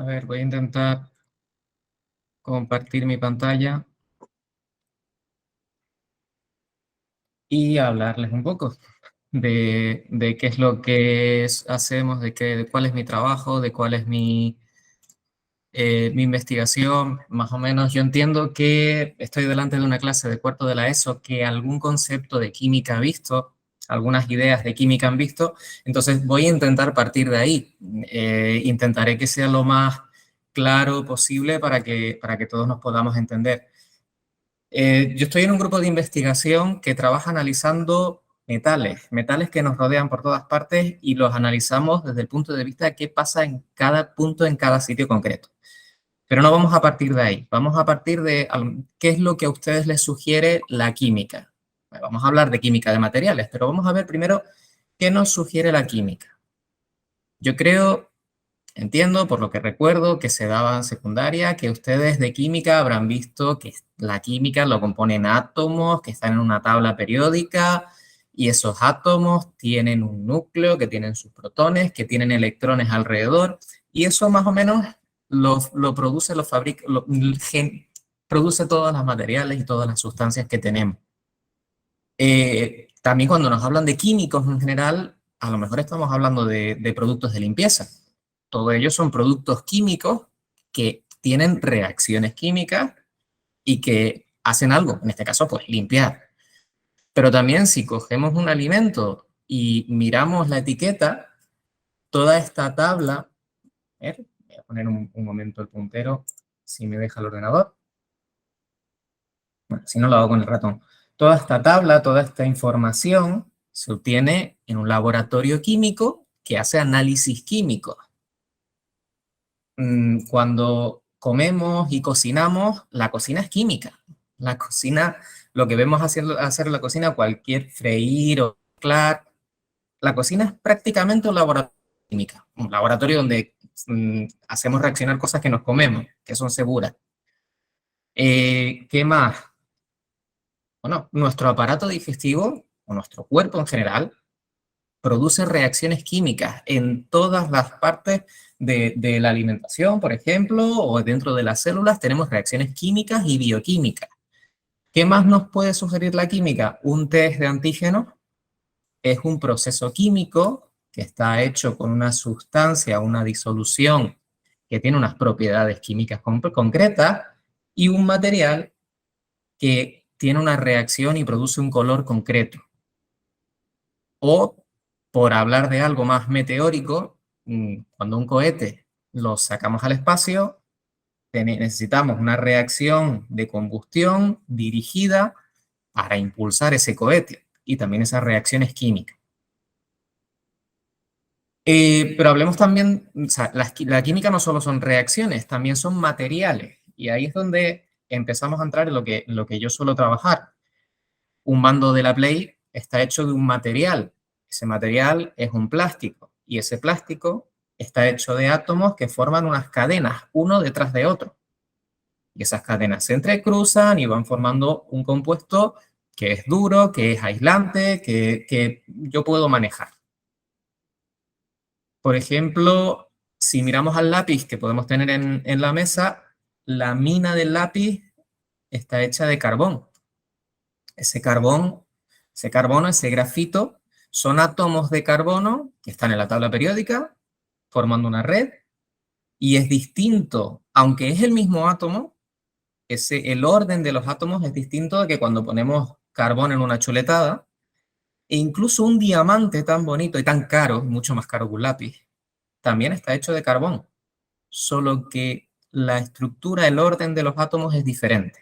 A ver, voy a intentar compartir mi pantalla y hablarles un poco de qué es lo que hacemos, de cuál es mi trabajo, de cuál es mi investigación. Más o menos yo entiendo que estoy delante de una clase de cuarto de la ESO que algún concepto de química ha visto, algunas ideas de química han visto, entonces voy a intentar partir de ahí. Intentaré que sea lo más claro posible para que todos nos podamos entender. Yo estoy en un grupo de investigación que trabaja analizando metales que nos rodean por todas partes y los analizamos desde el punto de vista de qué pasa en cada punto, en cada sitio concreto. Pero no vamos a partir de ahí, vamos a partir de qué es lo que a ustedes les sugiere la química. Vamos a hablar de química de materiales, pero vamos a ver primero qué nos sugiere la química. Yo creo, entiendo, por lo que recuerdo, que se daba en secundaria, que ustedes de química habrán visto que la química lo componen átomos que están en una tabla periódica y esos átomos tienen un núcleo, que tienen sus protones, que tienen electrones alrededor y eso más o menos lo produce, lo fabrica, produce todos los materiales y todas las sustancias que tenemos. También cuando nos hablan de químicos en general, a lo mejor estamos hablando de productos de limpieza. Todos ellos son productos químicos que tienen reacciones químicas y que hacen algo, en este caso, pues limpiar. Pero también si cogemos un alimento y miramos la etiqueta, toda esta tabla, a ver, voy a poner un momento el puntero, si me deja el ordenador. Bueno, si no lo hago con el ratón. Toda esta tabla, toda esta información se obtiene en un laboratorio químico que hace análisis químico. Cuando comemos y cocinamos, la cocina es química. La cocina, lo que vemos hacer en la cocina, cualquier freír o mezclar, la cocina es prácticamente un laboratorio química, un laboratorio donde hacemos reaccionar cosas que nos comemos, que son seguras. ¿Qué más? Bueno, nuestro aparato digestivo, o nuestro cuerpo en general, produce reacciones químicas en todas las partes de la alimentación, por ejemplo, o dentro de las células tenemos reacciones químicas y bioquímicas. ¿Qué más nos puede sugerir la química? Un test de antígenos es un proceso químico que está hecho con una sustancia, una disolución que tiene unas propiedades químicas concretas y un material que tiene una reacción y produce un color concreto. O, por hablar de algo más meteórico, cuando un cohete lo sacamos al espacio, necesitamos una reacción de combustión dirigida para impulsar ese cohete y también esa reacción es química. Pero hablemos también, o sea, la química no solo son reacciones, también son materiales. Y ahí es donde empezamos a entrar en lo que yo suelo trabajar. Un mando de la Play está hecho de un material. Ese material es un plástico y ese plástico está hecho de átomos que forman unas cadenas, uno detrás de otro. Y esas cadenas se entrecruzan y van formando un compuesto que es duro, que es aislante, que yo puedo manejar. Por ejemplo, si miramos al lápiz que podemos tener en la mesa, la mina del lápiz está hecha de carbón. Ese carbón, ese carbono, ese grafito, son átomos de carbono que están en la tabla periódica formando una red y es distinto, aunque es el mismo átomo, el orden de los átomos es distinto de que cuando ponemos carbón en una chuletada e incluso un diamante tan bonito y tan caro, mucho más caro que un lápiz, también está hecho de carbón, solo que la estructura, el orden de los átomos es diferente.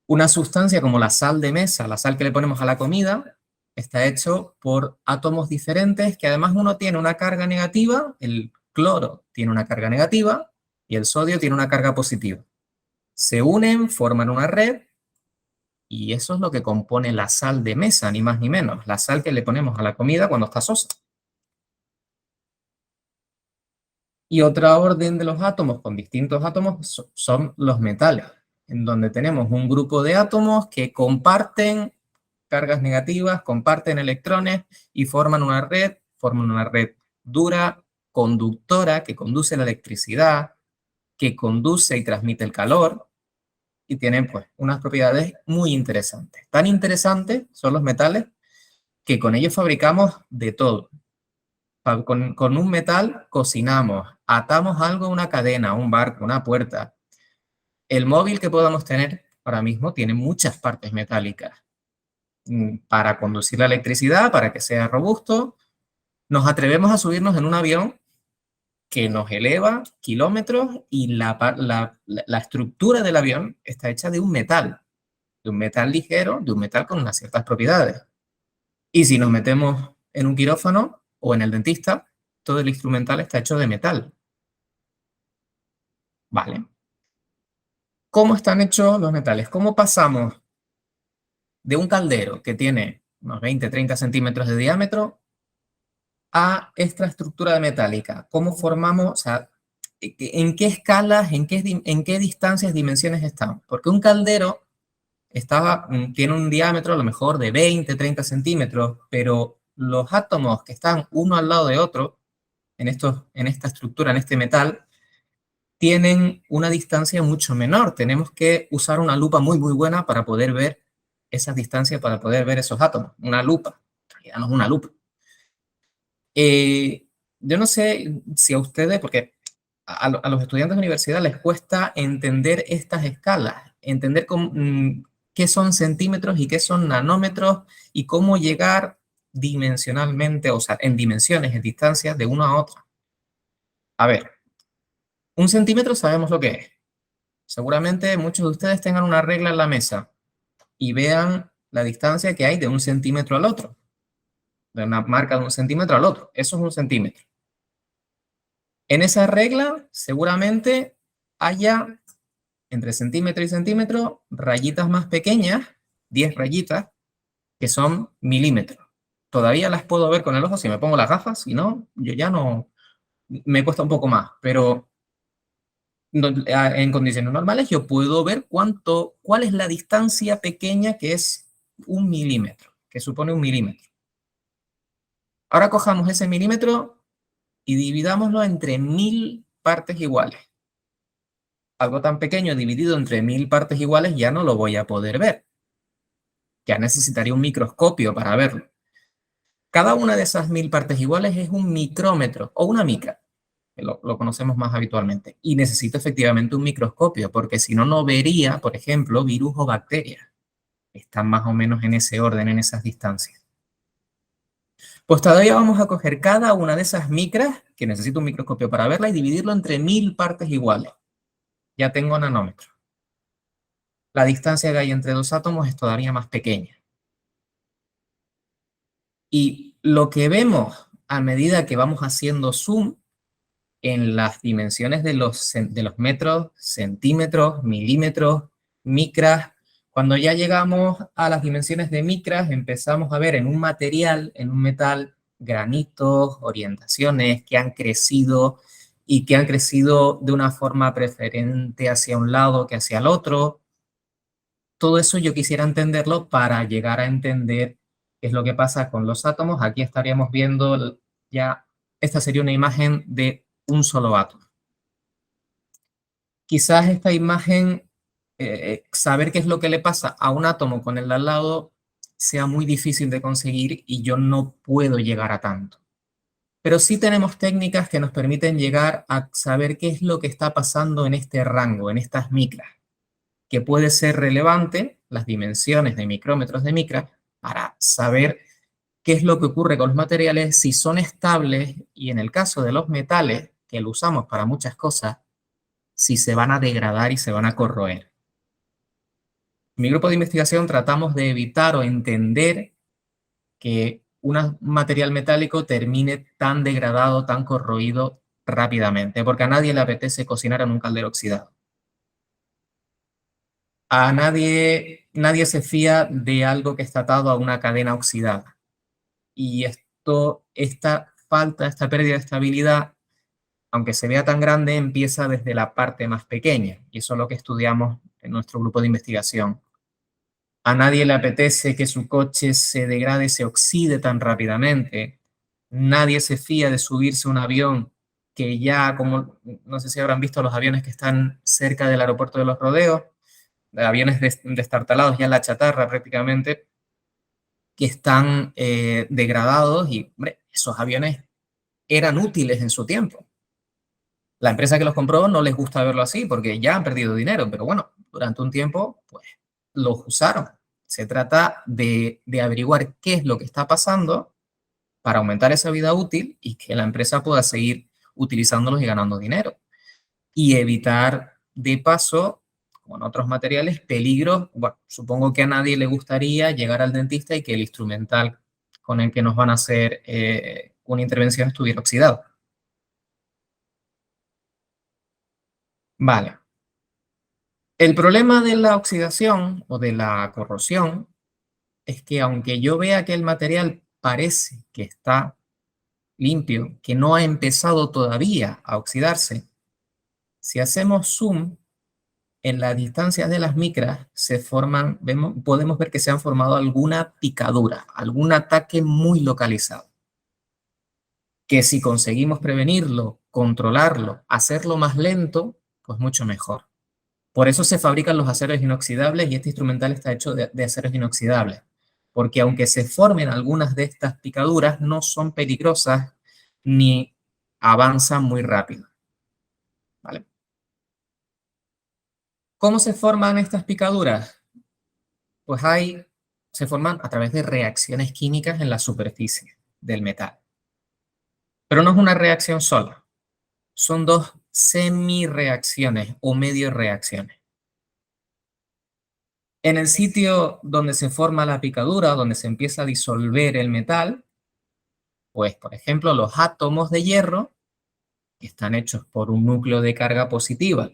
Una sustancia como la sal de mesa, la sal que le ponemos a la comida, está hecho por átomos diferentes que además uno tiene una carga negativa, el cloro tiene una carga negativa y el sodio tiene una carga positiva. Se unen, forman una red y eso es lo que compone la sal de mesa, ni más ni menos, la sal que le ponemos a la comida cuando está sosa. Y otra orden de los átomos con distintos átomos son los metales, en donde tenemos un grupo de átomos que comparten cargas negativas, comparten electrones y forman una red dura conductora que conduce la electricidad, que conduce y transmite el calor, y tienen pues unas propiedades muy interesantes. Tan interesantes son los metales que con ellos fabricamos de todo. Con un metal cocinamos, atamos algo a una cadena, a un barco, una puerta. El móvil que podamos tener ahora mismo tiene muchas partes metálicas para conducir la electricidad, para que sea robusto. Nos atrevemos a subirnos en un avión que nos eleva kilómetros y la estructura del avión está hecha de un metal ligero, de un metal con unas ciertas propiedades. Y si nos metemos en un quirófano o en el dentista, todo el instrumental está hecho de metal. Vale. ¿Cómo están hechos los metales? ¿Cómo pasamos de un caldero que tiene unos 20-30 centímetros de diámetro a esta estructura metálica? ¿Cómo formamos, o sea, en qué escalas, en qué distancias, dimensiones están? Porque un caldero tiene un diámetro a lo mejor de 20-30 centímetros, pero los átomos que están uno al lado de otro, en esta estructura, en este metal, tienen una distancia mucho menor. Tenemos que usar una lupa muy, muy buena para poder ver esas distancias, para poder ver esos átomos. Una lupa, en realidad no es una lupa. Yo no sé si a ustedes, porque a los estudiantes de universidad les cuesta entender estas escalas, entender qué son centímetros y qué son nanómetros y cómo llegar dimensionalmente, o sea, en dimensiones, en distancias de una a otra. A ver, un centímetro sabemos lo que es. Seguramente muchos de ustedes tengan una regla en la mesa y vean la distancia que hay de un centímetro al otro, de una marca de un centímetro al otro. Eso es un centímetro. En esa regla seguramente haya entre centímetro y centímetro rayitas más pequeñas, 10 rayitas, que son milímetros. Todavía las puedo ver con el ojo si me pongo las gafas, si no, yo ya no, me cuesta un poco más, pero en condiciones normales yo puedo ver cuál es la distancia pequeña que es un milímetro, que supone un milímetro. Ahora cojamos ese milímetro y dividámoslo entre 1000 partes iguales. Algo tan pequeño dividido entre 1000 partes iguales ya no lo voy a poder ver. Ya necesitaría un microscopio para verlo. Cada una de esas 1000 partes iguales es un micrómetro o una micra, que lo conocemos más habitualmente. Y necesito efectivamente un microscopio, porque si no, no vería, por ejemplo, virus o bacterias. Están más o menos en ese orden, en esas distancias. Pues todavía vamos a coger cada una de esas micras, que necesito un microscopio para verla, y dividirlo entre 1000 partes iguales. Ya tengo nanómetros. La distancia que hay entre dos átomos es todavía más pequeña. Y lo que vemos a medida que vamos haciendo zoom en las dimensiones de los metros, centímetros, milímetros, micras, cuando ya llegamos a las dimensiones de micras, empezamos a ver en un material, en un metal, granitos, orientaciones que han crecido y que han crecido de una forma preferente hacia un lado que hacia el otro. Todo eso yo quisiera entenderlo para llegar a entender qué es lo que pasa con los átomos. Aquí estaríamos viendo ya, esta sería una imagen de un solo átomo. Quizás esta imagen, saber qué es lo que le pasa a un átomo con el de al lado, sea muy difícil de conseguir y yo no puedo llegar a tanto. Pero sí tenemos técnicas que nos permiten llegar a saber qué es lo que está pasando en este rango, en estas micras, que puede ser relevante, las dimensiones de micrómetros de micras, para saber qué es lo que ocurre con los materiales, si son estables y en el caso de los metales, que lo usamos para muchas cosas, si se van a degradar y se van a corroer. En mi grupo de investigación tratamos de evitar o entender que un material metálico termine tan degradado, tan corroído rápidamente, porque a nadie le apetece cocinar en un caldero oxidado. A nadie se fía de algo que está atado a una cadena oxidada. Y esta falta, esta pérdida de estabilidad, aunque se vea tan grande, empieza desde la parte más pequeña. Y eso es lo que estudiamos en nuestro grupo de investigación. A nadie le apetece que su coche se degrade, se oxide tan rápidamente. Nadie se fía de subirse a un avión que ya, como no sé si habrán visto los aviones que están cerca del aeropuerto de Los Rodeos, aviones destartalados ya en la chatarra prácticamente, que están degradados y, hombre, esos aviones eran útiles en su tiempo. La empresa que los compró no les gusta verlo así porque ya han perdido dinero, pero bueno, durante un tiempo, pues los usaron. Se trata de averiguar qué es lo que está pasando para aumentar esa vida útil y que la empresa pueda seguir utilizándolos y ganando dinero. Y evitar, de paso, con otros materiales, peligros. Bueno, supongo que a nadie le gustaría llegar al dentista y que el instrumental con el que nos van a hacer una intervención estuviera oxidado. Vale. El problema de la oxidación o de la corrosión es que aunque yo vea que el material parece que está limpio, que no ha empezado todavía a oxidarse, si hacemos zoom en las distancias de las micras se forman, podemos ver que se han formado alguna picadura, algún ataque muy localizado, que si conseguimos prevenirlo, controlarlo, hacerlo más lento, pues mucho mejor. Por eso se fabrican los aceros inoxidables y este instrumental está hecho de aceros inoxidables, porque aunque se formen algunas de estas picaduras, no son peligrosas ni avanzan muy rápido. ¿Vale? ¿Cómo se forman estas picaduras? Pues se forman a través de reacciones químicas en la superficie del metal. Pero no es una reacción sola, son dos semi-reacciones o medio reacciones. En el sitio donde se forma la picadura, donde se empieza a disolver el metal, pues por ejemplo los átomos de hierro, que están hechos por un núcleo de carga positiva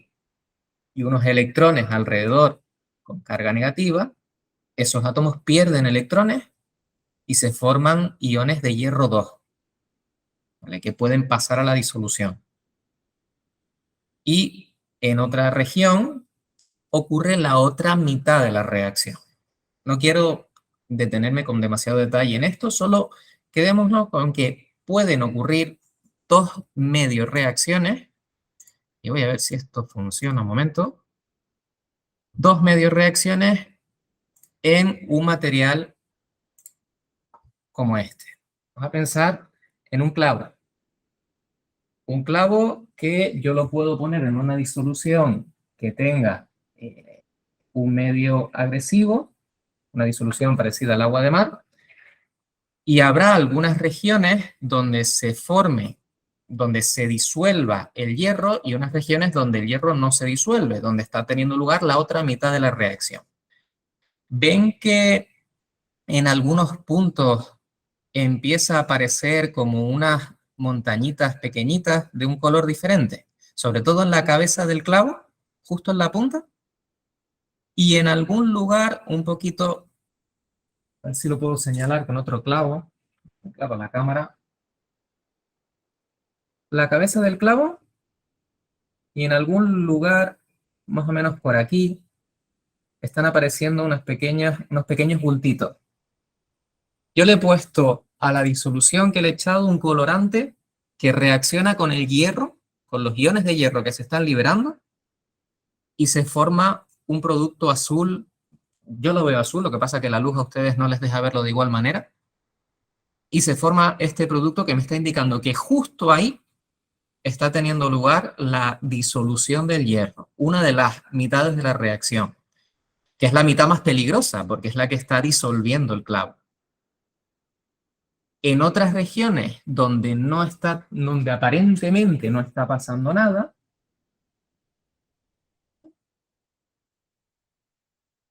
y unos electrones alrededor con carga negativa, esos átomos pierden electrones y se forman iones de hierro 2, ¿vale? Que pueden pasar a la disolución. Y en otra región ocurre la otra mitad de la reacción. No quiero detenerme con demasiado detalle en esto, solo quedémonos con que pueden ocurrir dos medio reacciones, y voy a ver si esto funciona un momento, dos medio reacciones en un material como este. Vamos a pensar en un clavo que yo lo puedo poner en una disolución que tenga un medio agresivo, una disolución parecida al agua de mar, y habrá algunas regiones donde se forme, donde se disuelva el hierro y unas regiones donde el hierro no se disuelve, donde está teniendo lugar la otra mitad de la reacción. Ven que en algunos puntos empieza a aparecer como unas montañitas pequeñitas de un color diferente, sobre todo en la cabeza del clavo, justo en la punta, y en algún lugar un poquito, a ver si lo puedo señalar con otro clavo, clavo la cámara, la cabeza del clavo y en algún lugar, más o menos por aquí, están apareciendo unos pequeños bultitos. Yo le he puesto a la disolución que le he echado un colorante que reacciona con el hierro, con los iones de hierro que se están liberando, y se forma un producto azul. Yo lo veo azul, lo que pasa es que la luz a ustedes no les deja verlo de igual manera. Y se forma este producto que me está indicando que justo ahí está teniendo lugar la disolución del hierro, una de las mitades de la reacción, que es la mitad más peligrosa porque es la que está disolviendo el clavo. En otras regiones donde aparentemente no está pasando nada,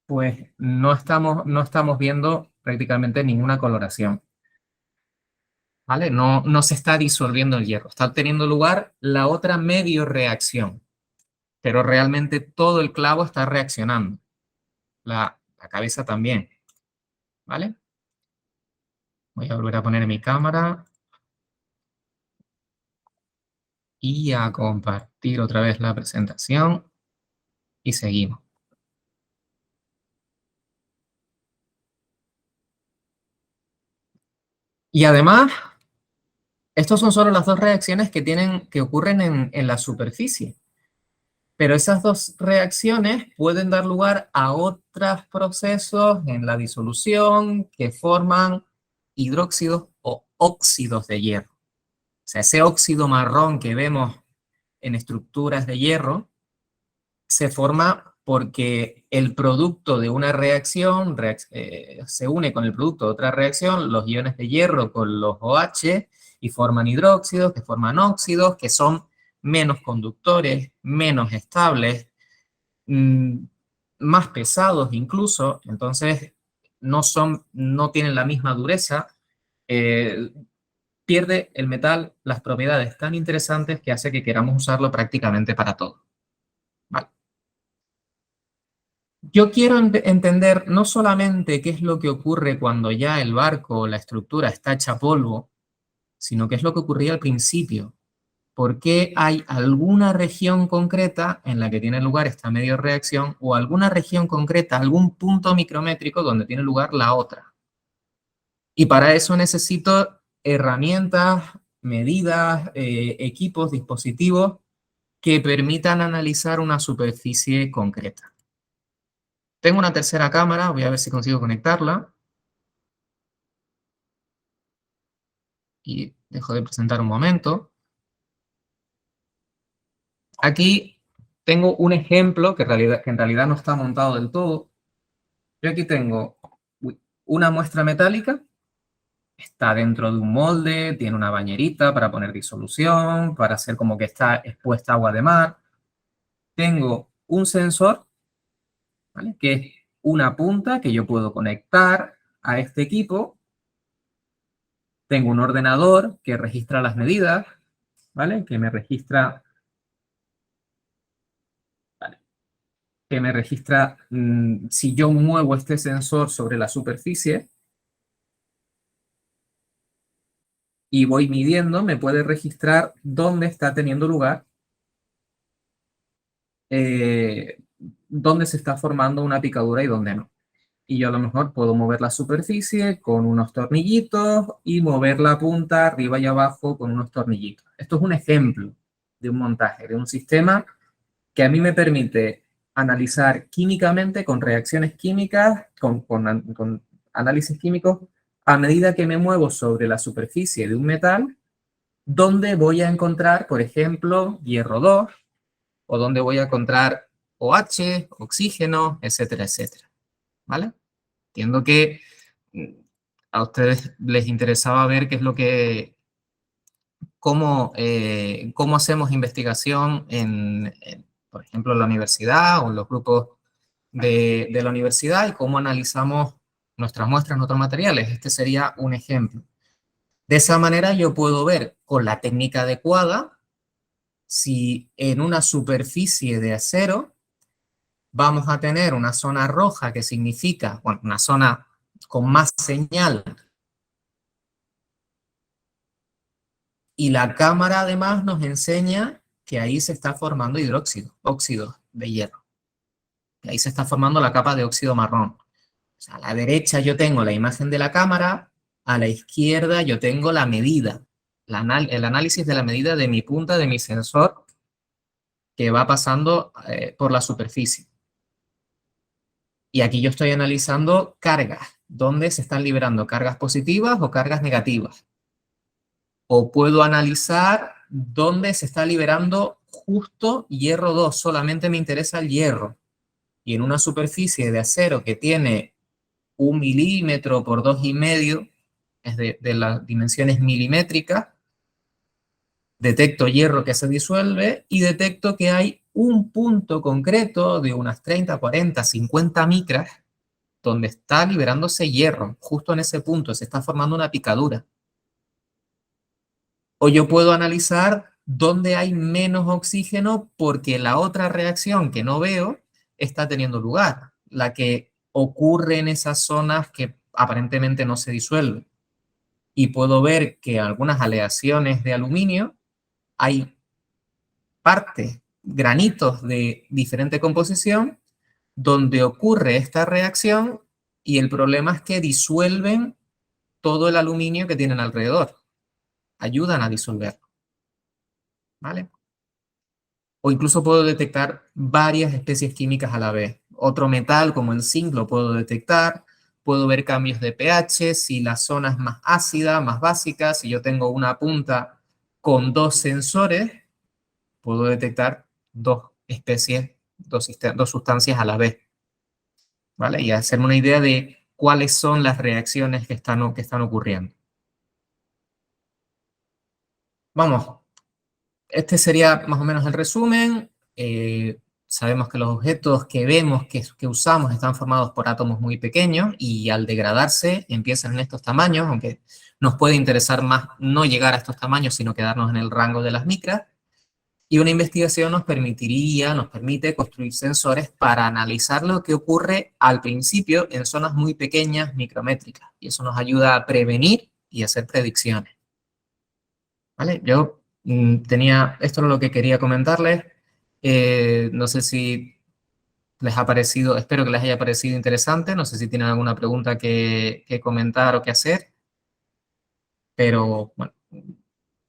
pues no estamos viendo prácticamente ninguna coloración, ¿vale? No se está disolviendo el hierro, está teniendo lugar la otra medio reacción, pero realmente todo el clavo está reaccionando, la cabeza también, ¿vale? Voy a volver a poner mi cámara y a compartir otra vez la presentación y seguimos. Y además, Estos son solo las dos reacciones que ocurren en la superficie. Pero esas dos reacciones pueden dar lugar a otros procesos en la disolución que forman hidróxidos o óxidos de hierro. O sea, ese óxido marrón que vemos en estructuras de hierro se forma porque el producto de una reacción se une con el producto de otra reacción, los iones de hierro con los OH, y forman hidróxidos, que forman óxidos, que son menos conductores, menos estables, mmm, más pesados incluso, entonces no tienen la misma dureza, eh, pierde el metal las propiedades tan interesantes que hace que queramos usarlo prácticamente para todo. ¿Vale? Yo quiero entender no solamente qué es lo que ocurre cuando ya el barco o la estructura está hecha polvo, sino qué es lo que ocurría al principio. ¿Por qué hay alguna región concreta en la que tiene lugar esta medio reacción o alguna región concreta, algún punto micrométrico donde tiene lugar la otra? Y para eso necesito herramientas, medidas, equipos, dispositivos que permitan analizar una superficie concreta. Tengo una tercera cámara, voy a ver si consigo conectarla. Y dejo de presentar un momento. Aquí tengo un ejemplo que en realidad no está montado del todo. Yo aquí tengo una muestra metálica, está dentro de un molde, tiene una bañerita para poner disolución, para hacer como que está expuesta a agua de mar. Tengo un sensor, ¿vale?, que es una punta que yo puedo conectar a este equipo. Tengo un ordenador que registra las medidas, ¿vale?, que me registra si yo muevo este sensor sobre la superficie y voy midiendo, me puede registrar dónde está teniendo lugar, dónde se está formando una picadura y dónde no. Y yo a lo mejor puedo mover la superficie con unos tornillitos y mover la punta arriba y abajo con unos tornillitos. Esto es un ejemplo de un montaje, de un sistema que a mí me permite analizar químicamente con reacciones químicas, con análisis químicos, a medida que me muevo sobre la superficie de un metal, donde voy a encontrar, por ejemplo, hierro 2, o donde voy a encontrar OH, oxígeno, etcétera, etcétera. ¿Vale? Entiendo que a ustedes les interesaba ver qué es lo que, cómo hacemos investigación por ejemplo, en la universidad o en los grupos de la universidad y cómo analizamos nuestras muestras, nuestros materiales. Este sería un ejemplo. De esa manera yo puedo ver con la técnica adecuada si en una superficie de acero vamos a tener una zona roja que significa, bueno, una zona con más señal. Y la cámara además nos enseña que ahí se está formando óxido de hierro. Y ahí se está formando la capa de óxido marrón. O sea, a la derecha yo tengo la imagen de la cámara, a la izquierda yo tengo la medida, el análisis de la medida de mi punta de mi sensor que va pasando por la superficie. Y aquí yo estoy analizando cargas, dónde se están liberando cargas positivas o cargas negativas. O puedo analizar dónde se está liberando justo hierro 2, solamente me interesa el hierro. Y en una superficie de acero que tiene 1 milímetro por 2,5, es de las dimensiones milimétricas, detecto hierro que se disuelve y detecto que hay un punto concreto de unas 30, 40, 50 micras donde está liberándose hierro. Justo en ese punto se está formando una picadura. O yo puedo analizar dónde hay menos oxígeno porque la otra reacción que no veo está teniendo lugar, la que ocurre en esas zonas que aparentemente no se disuelven. Y puedo ver que en algunas aleaciones de aluminio hay partes, granitos de diferente composición, donde ocurre esta reacción y el problema es que disuelven todo el aluminio que tienen alrededor. ayudan a disolverlo, ¿vale? O incluso puedo detectar varias especies químicas a la vez. Otro metal como el zinc lo puedo detectar, puedo ver cambios de pH, si la zona es más ácida, más básica, si yo tengo una punta con dos sensores, puedo detectar dos especies, dos sustancias a la vez, ¿vale? Y hacerme una idea de cuáles son las reacciones que están ocurriendo. Vamos, este sería más o menos el resumen. Sabemos que los objetos que vemos, que usamos, están formados por átomos muy pequeños y al degradarse empiezan en estos tamaños, aunque nos puede interesar más no llegar a estos tamaños, sino quedarnos en el rango de las micras. Y una investigación nos permite construir sensores para analizar lo que ocurre al principio en zonas muy pequeñas, micrométricas. Y eso nos ayuda a prevenir y hacer predicciones. ¿Vale? Yo esto es lo que quería comentarles. No sé si les ha parecido, espero que les haya parecido interesante. No sé si tienen alguna pregunta que comentar o que hacer, pero bueno,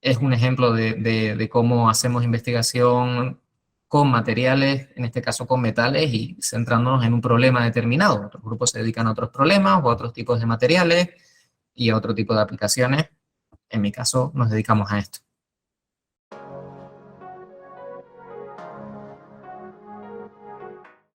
es un ejemplo de cómo hacemos investigación con materiales, en este caso con metales, y centrándonos en un problema determinado. Otros grupos se dedican a otros problemas o a otros tipos de materiales y a otro tipo de aplicaciones. En mi caso, nos dedicamos a esto.